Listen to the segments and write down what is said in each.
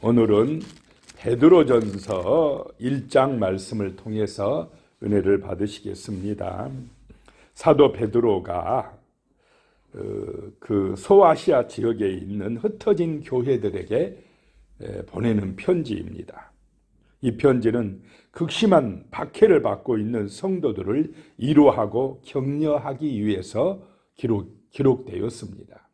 오늘은 베드로전서 1장 말씀을 통해서 은혜를 받으시겠습니다. 사도 베드로가 그 소아시아 지역에 있는 흩어진 교회들에게 보내는 편지입니다. 이 편지는 극심한 박해를 받고 있는 성도들을 위로하고 격려하기 위해서 기록되었습니다.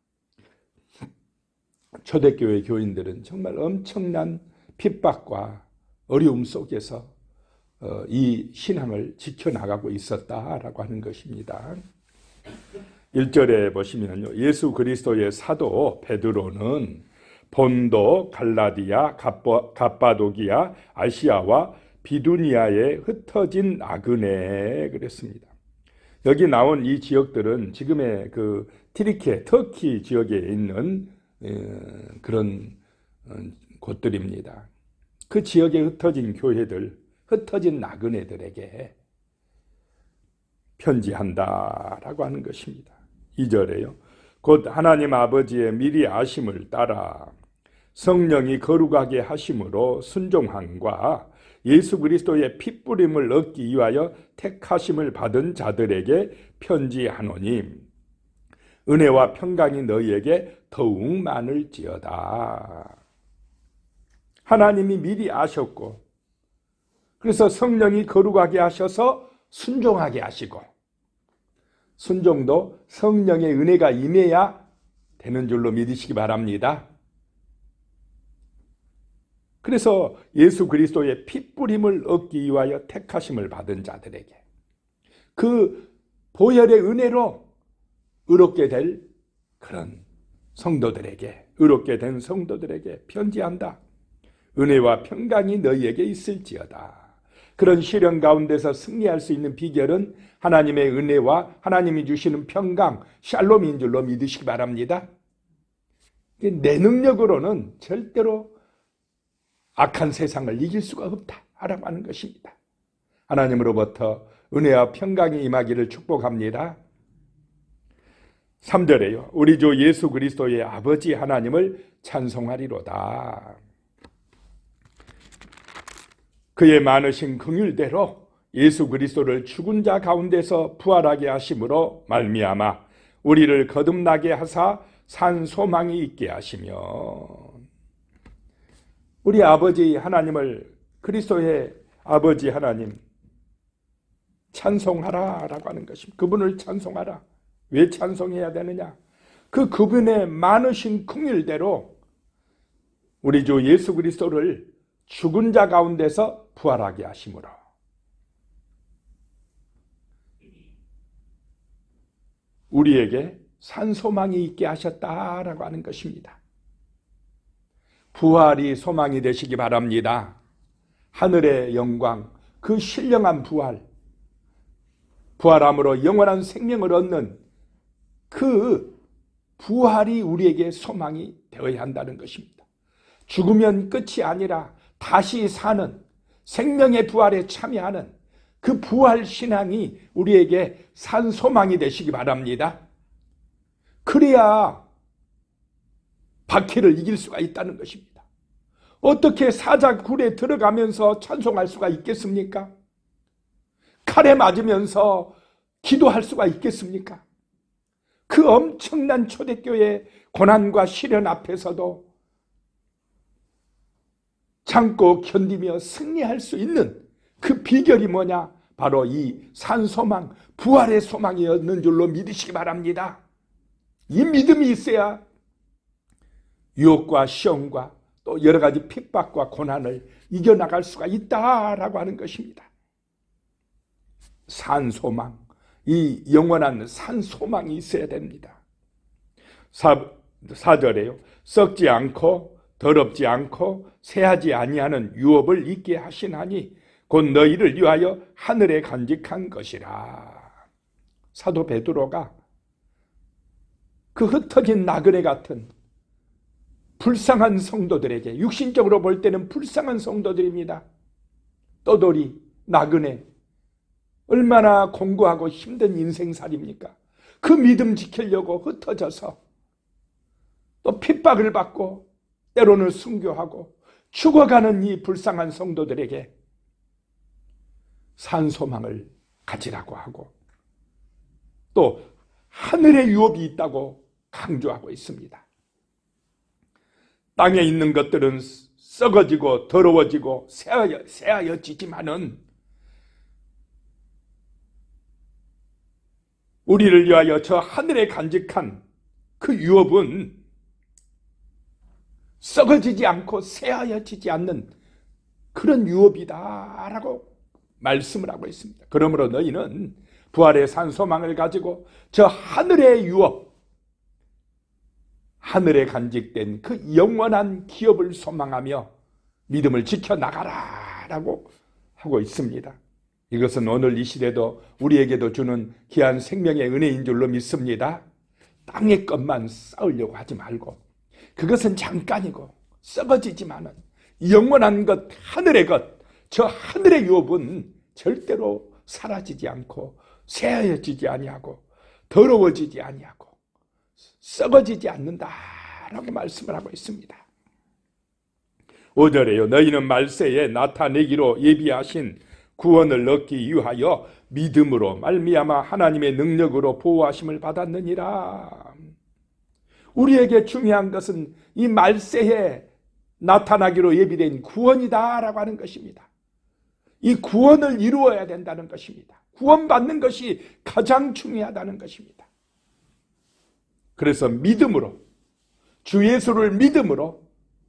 초대교회 교인들은 정말 엄청난 핍박과 어려움 속에서 이 신앙을 지켜나가고 있었다라고 하는 것입니다. 1절에 보시면요, 예수 그리스도의 사도 베드로는 본도, 갈라디아, 갑바도기아, 아시아와 비두니아에 흩어진 나그네 그랬습니다. 여기 나온 이 지역들은 지금의 그 티리케, 터키 지역에 있는 그런 곳들입니다. 그 지역에 흩어진 교회들, 흩어진 나그네들에게 편지한다라고 하는 것입니다. 2절에요. 곧 하나님 아버지의 미리 아심을 따라 성령이 거룩하게 하심으로 순종함과 예수 그리스도의 핏부림을 얻기 위하여 택하심을 받은 자들에게 편지하노니 은혜와 평강이 너희에게 더욱 많을지어다. 하나님이 미리 아셨고, 그래서 성령이 거룩하게 하셔서 순종하게 하시고, 순종도 성령의 은혜가 임해야 되는 줄로 믿으시기 바랍니다. 그래서 예수 그리스도의 핏부림을 얻기 위하여 택하심을 받은 자들에게, 그 보혈의 은혜로 의롭게 될 그런 성도들에게, 의롭게 된 성도들에게 편지한다. 은혜와 평강이 너희에게 있을지어다. 그런 시련 가운데서 승리할 수 있는 비결은 하나님의 은혜와 하나님이 주시는 평강, 샬롬인 줄로 믿으시기 바랍니다. 내 능력으로는 절대로 악한 세상을 이길 수가 없다라고 하는 것입니다. 하나님으로부터 은혜와 평강이 임하기를 축복합니다. 3절에요. 우리 주 예수 그리스도의 아버지 하나님을 찬송하리로다. 그의 많으신 긍휼대로 예수 그리스도를 죽은 자 가운데서 부활하게 하심으로 말미암아 우리를 거듭나게 하사 산 소망이 있게 하시며, 우리 아버지 하나님을, 그리스도의 아버지 하나님 찬송하라라고 하는 것입니다. 그분을 찬송하라. 왜 찬송해야 되느냐? 그분의 많으신 긍휼대로 우리 주 예수 그리스도를 죽은 자 가운데서 부활하게 하심으로 우리에게 산 소망이 있게 하셨다라고 하는 것입니다. 부활이 소망이 되시기 바랍니다. 하늘의 영광, 그 신령한 부활함으로 영원한 생명을 얻는 그 부활이 우리에게 소망이 되어야 한다는 것입니다. 죽으면 끝이 아니라 다시 사는 생명의 부활에 참여하는 그 부활 신앙이 우리에게 산 소망이 되시기 바랍니다. 그래야 박해를 이길 수가 있다는 것입니다. 어떻게 사자굴에 들어가면서 찬송할 수가 있겠습니까? 칼에 맞으면서 기도할 수가 있겠습니까? 그 엄청난 초대교회 고난과 시련 앞에서도 참고 견디며 승리할 수 있는 그 비결이 뭐냐? 바로 이 산소망, 부활의 소망이었는 줄로 믿으시기 바랍니다. 이 믿음이 있어야 유혹과 시험과 또 여러 가지 핍박과 고난을 이겨나갈 수가 있다라고 하는 것입니다. 산소망, 이 영원한 산소망이 있어야 됩니다. 4절에요. 썩지 않고 더럽지 않고 새하지 아니하는 유업을 있게 하시나니 곧 너희를 위하여 하늘에 간직한 것이라. 사도 베드로가 그 흩어진 나그네 같은 불쌍한 성도들에게, 육신적으로 볼 때는 불쌍한 성도들입니다. 떠돌이, 나그네, 얼마나 공고하고 힘든 인생살입니까? 그 믿음 지키려고 흩어져서 또 핍박을 받고 때로는 순교하고 죽어가는 이 불쌍한 성도들에게 산소망을 가지라고 하고 또 하늘의 유업이 있다고 강조하고 있습니다. 땅에 있는 것들은 썩어지고 더러워지고 새하여지지만은 우리를 위하여 저 하늘에 간직한 그 유업은 썩어지지 않고 새하여지지 않는 그런 유업이다라고 말씀을 하고 있습니다. 그러므로 너희는 부활의 산소망을 가지고 저 하늘의 유업, 하늘에 간직된 그 영원한 기업을 소망하며 믿음을 지켜나가라 라고 하고 있습니다. 이것은 오늘 이 시대도 우리에게도 주는 귀한 생명의 은혜인 줄로 믿습니다. 땅의 것만 쌓으려고 하지 말고 그것은 잠깐이고 썩어지지만은 영원한 것, 하늘의 것, 저 하늘의 유업은 절대로 사라지지 않고 새하여지지 아니하고 더러워지지 아니하고 썩어지지 않는다라고 말씀을 하고 있습니다. 5절에요. 너희는 말세에 나타내기로 예비하신 구원을 얻기 위하여 믿음으로 말미암아 하나님의 능력으로 보호하심을 받았느니라. 우리에게 중요한 것은 이 말세에 나타나기로 예비된 구원이다라고 하는 것입니다. 이 구원을 이루어야 된다는 것입니다. 구원받는 것이 가장 중요하다는 것입니다. 그래서 믿음으로, 주 예수를 믿음으로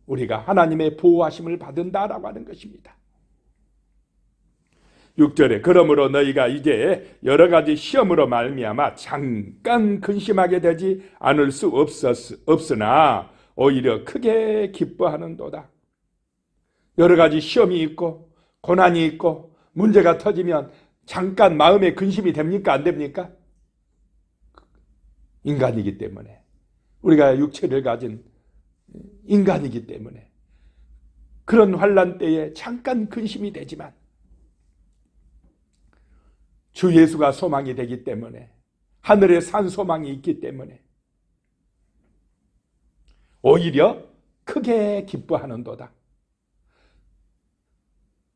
우리가 하나님의 보호하심을 받는다라고 하는 것입니다. 6절에 그러므로 너희가 이제 여러 가지 시험으로 말미암아 잠깐 근심하게 되지 않을 수 없으나 오히려 크게 기뻐하는도다. 여러 가지 시험이 있고 고난이 있고 문제가 터지면 잠깐 마음에 근심이 됩니까? 안 됩니까? 인간이기 때문에, 우리가 육체를 가진 인간이기 때문에 그런 환난 때에 잠깐 근심이 되지만 주 예수가 소망이 되기 때문에, 하늘에 산 소망이 있기 때문에 오히려 크게 기뻐하는도다.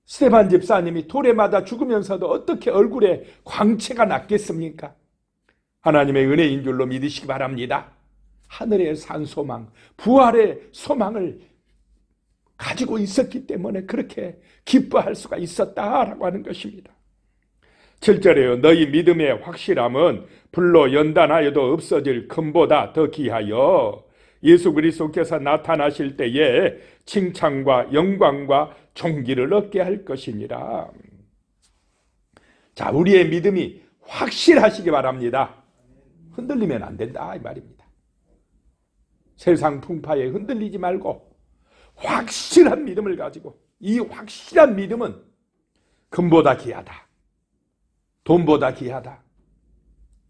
스데반 집사님이 돌에 맞아 죽으면서도 어떻게 얼굴에 광채가 났겠습니까? 하나님의 은혜인 줄로 믿으시기 바랍니다. 하늘의 산 소망, 부활의 소망을 가지고 있었기 때문에 그렇게 기뻐할 수가 있었다라고 하는 것입니다. 7절에요. 너희 믿음의 확실함은 불로 연단하여도 없어질 금보다 더 귀하여 예수 그리스도께서 나타나실 때에 칭찬과 영광과 존귀를 얻게 할 것이니라. 자, 우리의 믿음이 확실하시기 바랍니다. 흔들리면 안 된다 이 말입니다. 세상 풍파에 흔들리지 말고 확실한 믿음을 가지고, 이 확실한 믿음은 금보다 귀하다, 돈보다 귀하다.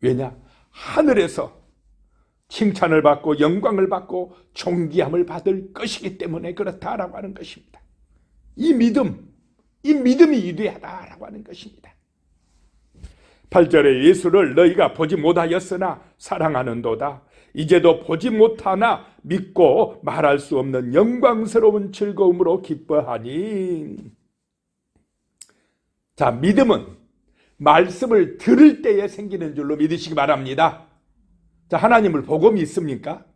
왜냐? 하늘에서 칭찬을 받고 영광을 받고 존귀함을 받을 것이기 때문에 그렇다라고 하는 것입니다. 이 믿음이 위대하다라고 하는 것입니다. 8절에 예수를 너희가 보지 못하였으나 사랑하는도다. 이제도 보지 못하나 믿고 말할 수 없는 영광스러운 즐거움으로 기뻐하니. 자, 믿음은 말씀을 들을 때에 생기는 줄로 믿으시기 바랍니다. 자, 하나님을 보고 믿습니까?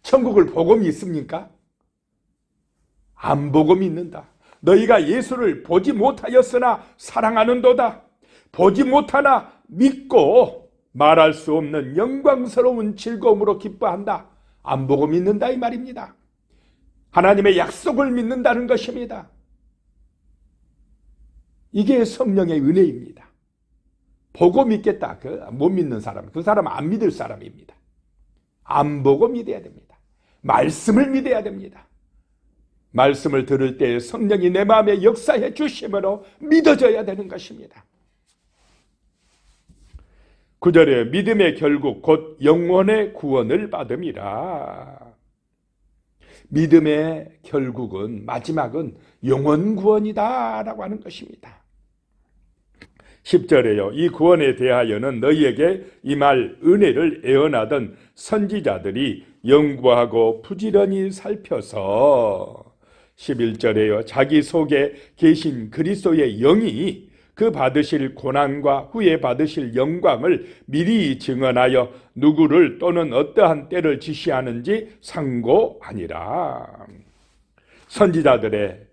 천국을 보고 믿습니까? 안 보고 믿는다. 너희가 예수를 보지 못하였으나 사랑하는도다. 보지 못하나 믿고 말할 수 없는 영광스러운 즐거움으로 기뻐한다. 안 보고 믿는다 이 말입니다. 하나님의 약속을 믿는다는 것입니다. 이게 성령의 은혜입니다. 보고 믿겠다, 못 믿는 사람, 그 사람은 안 믿을 사람입니다. 안 보고 믿어야 됩니다. 말씀을 믿어야 됩니다. 말씀을 들을 때 성령이 내 마음에 역사해 주심으로 믿어져야 되는 것입니다. 9절에 믿음의 결국 곧 영원의 구원을 받음이라. 믿음의 결국은, 마지막은 영원 구원이다라고 하는 것입니다. 10절에요. 이 구원에 대하여는 너희에게 임할 은혜를 애언하던 선지자들이 연구하고 부지런히 살펴서 11절에요. 자기 속에 계신 그리스도의 영이 그 받으실 고난과 후에 받으실 영광을 미리 증언하여 누구를 또는 어떠한 때를 지시하는지 상고하니라. 선지자들의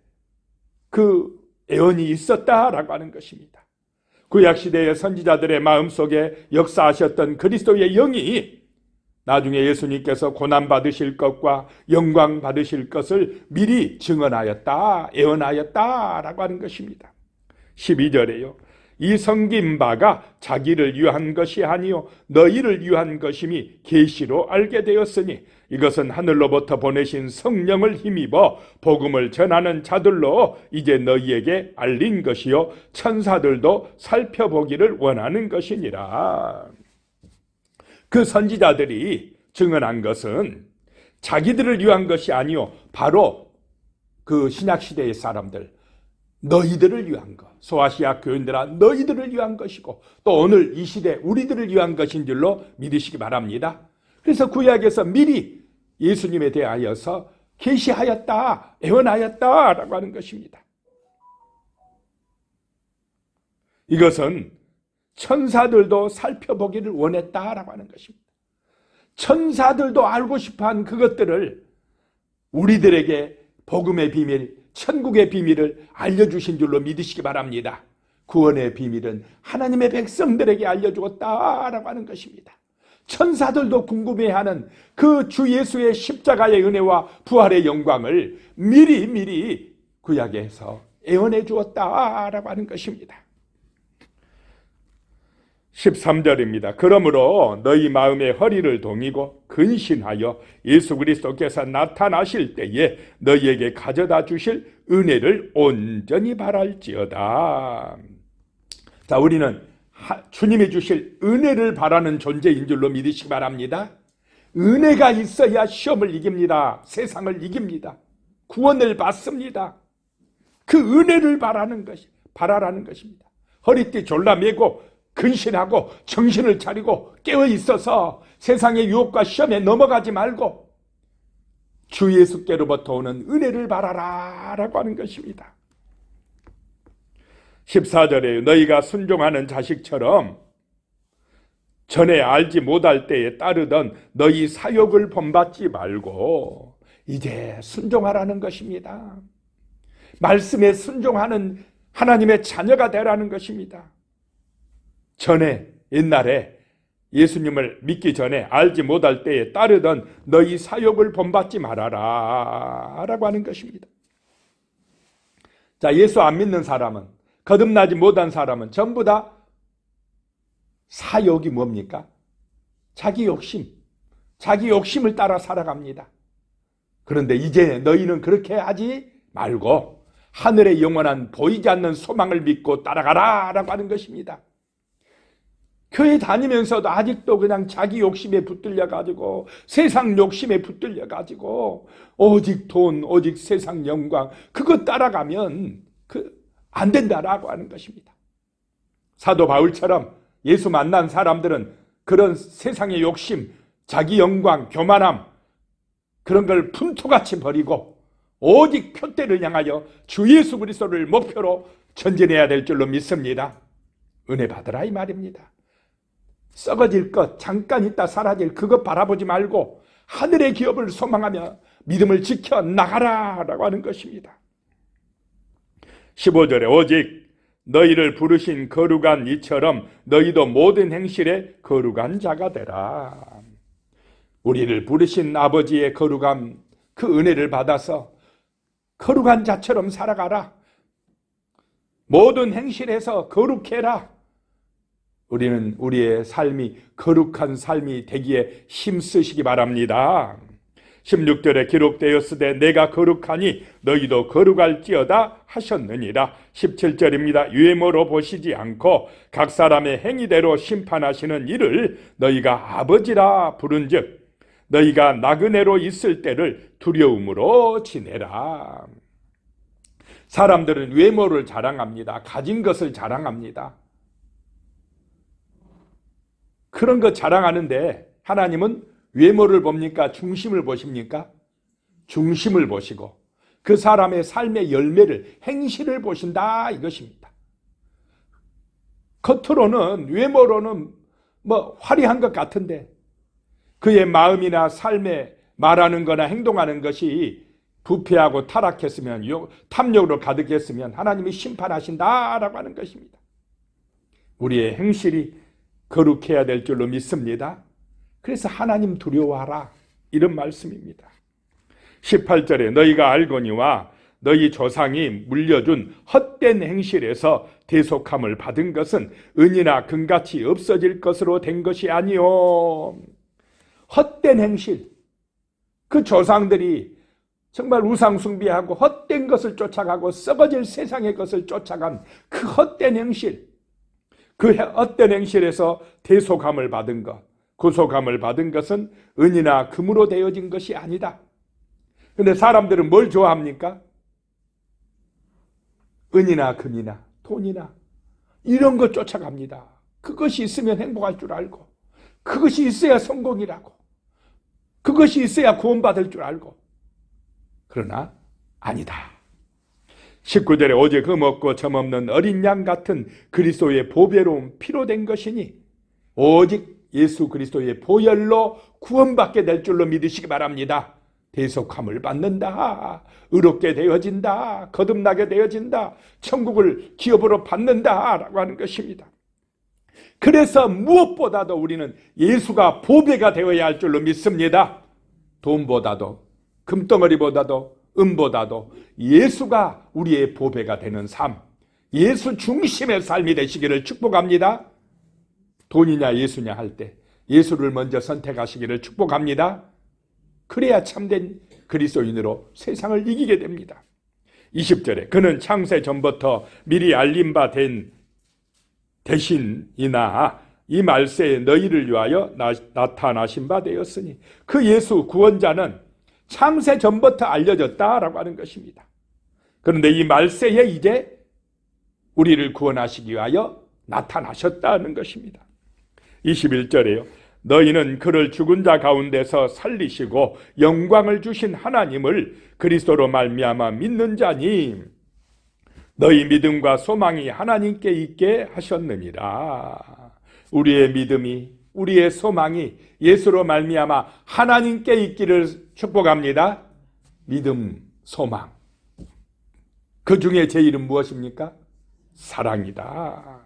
그 예언이 있었다라고 하는 것입니다. 구약시대의 선지자들의 마음속에 역사하셨던 그리스도의 영이 나중에 예수님께서 고난받으실 것과 영광 받으실 것을 미리 증언하였다, 예언하였다라고 하는 것입니다. 12절에요. 이 섬긴 바가 자기를 위한 것이 아니요 너희를 위한 것임이 계시로 알게 되었으니 이것은 하늘로부터 보내신 성령을 힘입어 복음을 전하는 자들로 이제 너희에게 알린 것이요 천사들도 살펴보기를 원하는 것이니라. 그 선지자들이 증언한 것은 자기들을 위한 것이 아니요 바로 그 신약시대의 사람들, 너희들을 위한 것, 소아시아 교인들아 너희들을 위한 것이고 또 오늘 이 시대 우리들을 위한 것인 줄로 믿으시기 바랍니다. 그래서 구약에서 미리 예수님에 대하여서 계시하였다, 예언하였다라고 하는 것입니다. 이것은 천사들도 살펴보기를 원했다라고 하는 것입니다. 천사들도 알고 싶어한 그것들을 우리들에게 복음의 비밀, 천국의 비밀을 알려주신 줄로 믿으시기 바랍니다. 구원의 비밀은 하나님의 백성들에게 알려주었다라고 하는 것입니다. 천사들도 궁금해하는 그 주 예수의 십자가의 은혜와 부활의 영광을 미리 구약에서 예언해 주었다라고 하는 것입니다. 13절입니다. 그러므로 너희 마음의 허리를 동이고 근신하여 예수 그리스도께서 나타나실 때에 너희에게 가져다 주실 은혜를 온전히 바랄지어다. 자, 우리는 주님이 주실 은혜를 바라는 존재인 줄로 믿으시기 바랍니다. 은혜가 있어야 시험을 이깁니다. 세상을 이깁니다. 구원을 받습니다. 그 은혜를 바라라는 것입니다. 허리띠 졸라매고 근신하고 정신을 차리고 깨어 있어서 세상의 유혹과 시험에 넘어가지 말고 주 예수께로부터 오는 은혜를 바라라라고 하는 것입니다. 14절에 너희가 순종하는 자식처럼 전에 알지 못할 때에 따르던 너희 사욕을 본받지 말고 이제 순종하라는 것입니다. 말씀에 순종하는 하나님의 자녀가 되라는 것입니다. 전에 옛날에 예수님을 믿기 전에 알지 못할 때에 따르던 너희 사욕을 본받지 말아라 라고 하는 것입니다. 자, 예수 안 믿는 사람은, 거듭나지 못한 사람은 전부 다 사욕이 뭡니까? 자기 욕심, 자기 욕심을 따라 살아갑니다. 그런데 이제 너희는 그렇게 하지 말고 하늘의 영원한 보이지 않는 소망을 믿고 따라가라 라고 하는 것입니다. 교회 다니면서도 아직도 그냥 자기 욕심에 붙들려가지고 세상 욕심에 붙들려가지고 오직 돈, 오직 세상 영광 그거 따라가면 안 된다라고 하는 것입니다. 사도 바울처럼 예수 만난 사람들은 그런 세상의 욕심, 자기 영광, 교만함 그런 걸 분토같이 버리고 오직 표대를 향하여 주 예수 그리스도를 목표로 전진해야 될 줄로 믿습니다. 은혜 받으라 이 말입니다. 썩어질 것, 잠깐 있다 사라질 그것 바라보지 말고 하늘의 기업을 소망하며 믿음을 지켜 나가라라고 하는 것입니다. 15절에 오직 너희를 부르신 거룩한 이처럼 너희도 모든 행실에 거룩한 자가 되라. 우리를 부르신 아버지의 거룩함, 그 은혜를 받아서 거룩한 자처럼 살아가라. 모든 행실에서 거룩해라. 우리는 우리의 삶이 거룩한 삶이 되기에 힘쓰시기 바랍니다. 16절에 기록되었으되 내가 거룩하니 너희도 거룩할지어다 하셨느니라. 17절입니다. 유행어로 보시지 않고 각 사람의 행위대로 심판하시는 이를 너희가 아버지라 부른즉 너희가 나그네로 있을 때를 두려움으로 지내라. 사람들은 외모를 자랑합니다. 가진 것을 자랑합니다. 그런 거 자랑하는데 하나님은 외모를 봅니까? 중심을 보십니까? 중심을 보시고 그 사람의 삶의 열매를, 행실을 보신다 이것입니다. 겉으로는, 외모로는 화려한 것 같은데 그의 마음이나 삶에 말하는 거나 행동하는 것이 부패하고 타락했으면, 탐욕으로 가득했으면 하나님이 심판하신다라고 하는 것입니다. 우리의 행실이 거룩해야 될 줄로 믿습니다. 그래서 하나님 두려워하라 이런 말씀입니다. 18절에 너희가 알거니와 너희 조상이 물려준 헛된 행실에서 대속함을 받은 것은 은이나 금같이 없어질 것으로 된 것이 아니요. 헛된 행실, 그 조상들이 정말 우상 숭배하고 헛된 것을 쫓아가고 썩어질 세상의 것을 쫓아간 그 헛된 행실, 그 헛된 행실에서 대속함을 받은 것, 구속함을 받은 것은 은이나 금으로 되어진 것이 아니다. 그런데 사람들은 뭘 좋아합니까? 은이나 금이나 돈이나 이런 것 쫓아갑니다. 그것이 있으면 행복할 줄 알고, 그것이 있어야 성공이라고, 그것이 있어야 구원받을 줄 알고. 그러나 아니다. 19절에 오직 금 없고 점 없는 어린 양 같은 그리스도의 보배로운 피로 된 것이니 오직 예수 그리스도의 보혈로 구원받게 될 줄로 믿으시기 바랍니다. 대속함을 받는다, 의롭게 되어진다, 거듭나게 되어진다, 천국을 기업으로 받는다라고 하는 것입니다. 그래서 무엇보다도 우리는 예수가 보배가 되어야 할 줄로 믿습니다. 돈보다도, 금덩어리보다도, 은보다도 예수가 우리의 보배가 되는 삶, 예수 중심의 삶이 되시기를 축복합니다. 돈이냐 예수냐 할 때 예수를 먼저 선택하시기를 축복합니다. 그래야 참된 그리스도인으로 세상을 이기게 됩니다. 20절에 그는 창세 전부터 미리 알림 바 된 대신이나 이 말세에 너희를 위하여 나타나신 바 되었으니, 그 예수 구원자는 창세 전부터 알려졌다라고 하는 것입니다. 그런데 이 말세에 이제 우리를 구원하시기 위하여 나타나셨다는 것입니다. 21절에요. 너희는 그를 죽은 자 가운데서 살리시고 영광을 주신 하나님을 그리스도로 말미암아 믿는 자니 너희 믿음과 소망이 하나님께 있게 하셨느니라. 우리의 믿음이, 우리의 소망이 예수로 말미암아 하나님께 있기를 축복합니다. 믿음, 소망. 그 중에 제일은 무엇입니까? 사랑이다.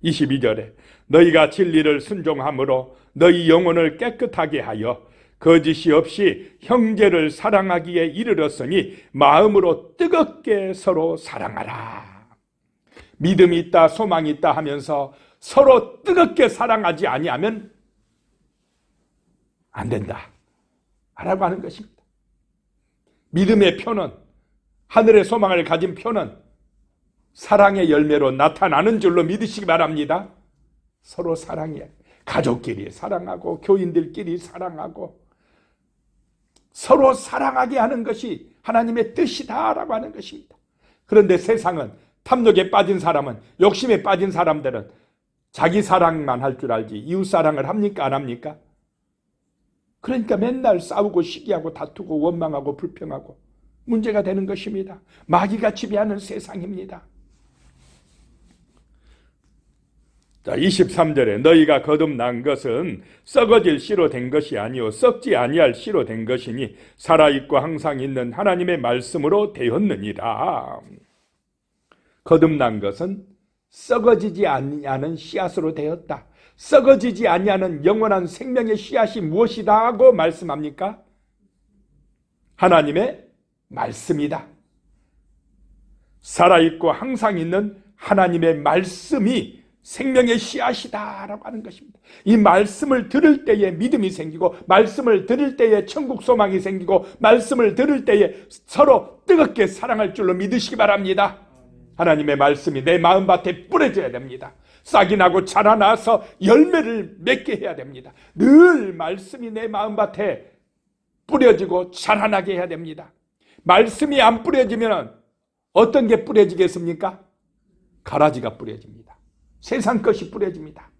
22절에 너희가 진리를 순종함으로 너희 영혼을 깨끗하게 하여 거짓이 없이 형제를 사랑하기에 이르렀으니 마음으로 뜨겁게 서로 사랑하라. 믿음이 있다, 소망이 있다 하면서 서로 뜨겁게 사랑하지 아니하면 안 된다 라고 하는 것입니다. 믿음의 표는, 하늘의 소망을 가진 표는 사랑의 열매로 나타나는 줄로 믿으시기 바랍니다. 서로 사랑해. 가족끼리 사랑하고 교인들끼리 사랑하고 서로 사랑하게 하는 것이 하나님의 뜻이다라고 하는 것입니다. 그런데 세상은, 탐욕에 빠진 사람은, 욕심에 빠진 사람들은 자기 사랑만 할 줄 알지 이웃 사랑을 합니까 안 합니까? 그러니까 맨날 싸우고 시기하고 다투고 원망하고 불평하고 문제가 되는 것입니다. 마귀가 지배하는 세상입니다. 자, 23절에 너희가 거듭난 것은 썩어질 씨로 된 것이 아니요 썩지 아니할 씨로 된 것이니 살아있고 항상 있는 하나님의 말씀으로 되었느니라. 거듭난 것은 썩어지지 아니하는 씨앗으로 되었다. 썩어지지 아니하는 영원한 생명의 씨앗이 무엇이다 하고 말씀합니까? 하나님의 말씀이다. 살아있고 항상 있는 하나님의 말씀이 생명의 씨앗이다라고 하는 것입니다. 이 말씀을 들을 때에 믿음이 생기고, 말씀을 들을 때에 천국 소망이 생기고, 말씀을 들을 때에 서로 뜨겁게 사랑할 줄로 믿으시기 바랍니다. 하나님의 말씀이 내 마음밭에 뿌려져야 됩니다. 싹이 나고 자라나서 열매를 맺게 해야 됩니다. 늘 말씀이 내 마음밭에 뿌려지고 자라나게 해야 됩니다. 말씀이 안 뿌려지면 어떤 게 뿌려지겠습니까? 가라지가 뿌려집니다. 세상 것이 뿌려집니다.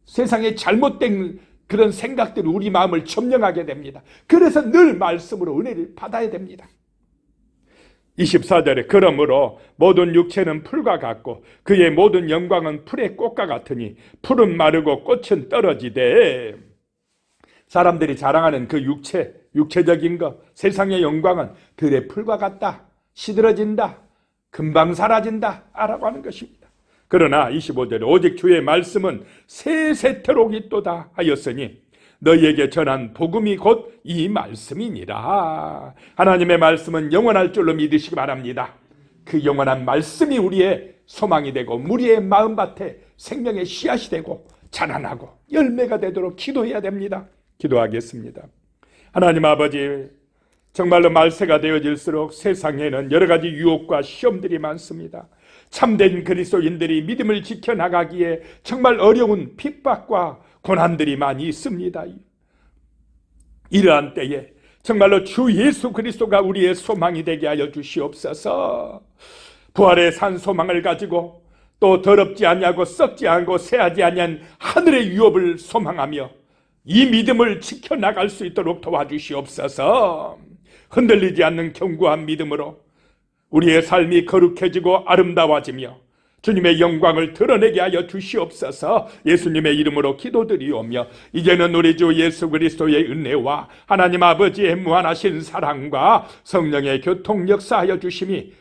세상에 잘못된 그런 생각들이 우리 마음을 점령하게 됩니다. 그래서 늘 말씀으로 은혜를 받아야 됩니다. 24절에 그러므로 모든 육체는 풀과 같고 그의 모든 영광은 풀의 꽃과 같으니 풀은 마르고 꽃은 떨어지되. 사람들이 자랑하는 그 육체적인 것, 세상의 영광은 들의 풀과 같다, 시들어진다, 금방 사라진다 라고 하는 것입니다. 그러나 25절에 오직 주의 말씀은 세세토록 있도다 하였으니 너희에게 전한 복음이 곧 이 말씀이니라. 하나님의 말씀은 영원할 줄로 믿으시기 바랍니다. 그 영원한 말씀이 우리의 소망이 되고 우리의 마음밭에 생명의 씨앗이 되고 자라나고 열매가 되도록 기도해야 됩니다. 기도하겠습니다. 하나님 아버지, 정말로 말세가 되어질수록 세상에는 여러 가지 유혹과 시험들이 많습니다. 참된 그리스도인들이 믿음을 지켜나가기에 정말 어려운 핍박과 고난들이 많이 있습니다. 이러한 때에 정말로 주 예수 그리스도가 우리의 소망이 되게 하여 주시옵소서. 부활의 산 소망을 가지고 또 더럽지 아니하고 썩지 않고 새하지 아니한 하늘의 유업을 소망하며 이 믿음을 지켜나갈 수 있도록 도와주시옵소서. 흔들리지 않는 견고한 믿음으로 우리의 삶이 거룩해지고 아름다워지며 주님의 영광을 드러내게 하여 주시옵소서. 예수님의 이름으로 기도드리오며 이제는 우리 주 예수 그리스도의 은혜와 하나님 아버지의 무한하신 사랑과 성령의 교통 역사하여 주심이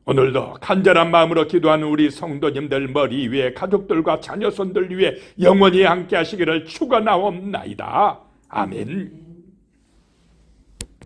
오늘도 간절한 마음으로 기도하는 우리 성도님들 머리 위에 가족들과 자녀손들 위에 영원히 함께 하시기를 축원하옵나이다. 아멘.